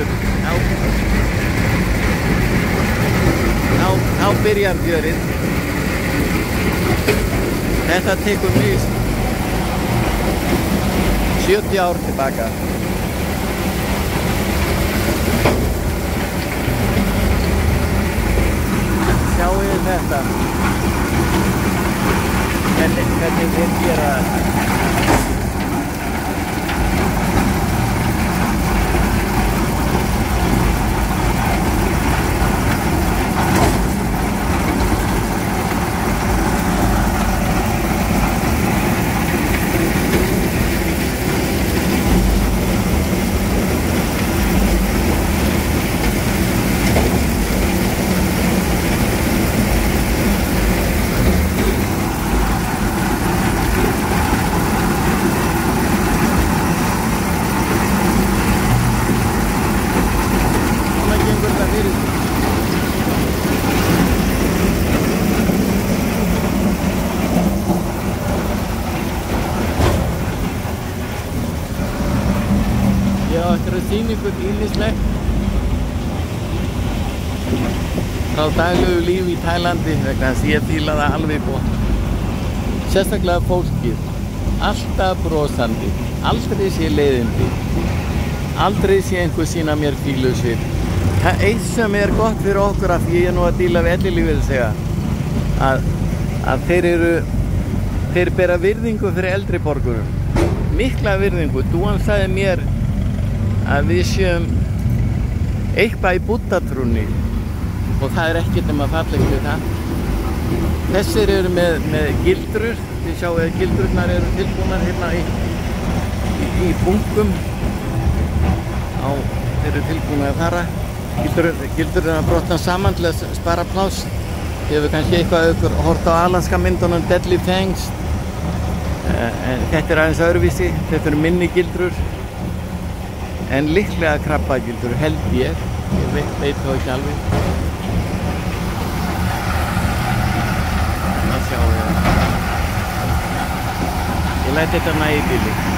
aftur. Þá byrjar fjörið. Þetta tekur mig 70 ár tilbaka. Sjáu þið þetta. Hvernig þeir gera þetta. Þetta er sýningu ýmislegt frá daglegu lífi í Tælandi vegna þess að ég fíla það alveg gott. Sérstaklega fólkið, alltaf brosandi, aldrei sé leiðindi, aldrei sé einhver sýna mér fílusvip. Það er eitt sem er gott fyrir okkur af því ég er nú að díla við ellilífeyrisþega að þeir bera virðingu fyrir eldri borgurum, mikla virðingu. Dúan sagði mér að við séum eitthvað í búddatrúnni og það er ekkert nema fallegt við það. Þessir eru með gildrur, þið sjáu að gildrurnar eru tilbúnar hérna í bunkum. Þeir eru tilbúnar að fara. Gildrurnar að brotna saman til að spara pláss. Þið hefur kannski eitthvað hort á Alaska myndunum Deadly Fangs. En þetta er aðeins öðruvísi, þetta eru minni gildrur. En líklega krabbagildur held ég veit þá ekki alveg. Það sjáum við. Ég læt þetta nægja í bíli.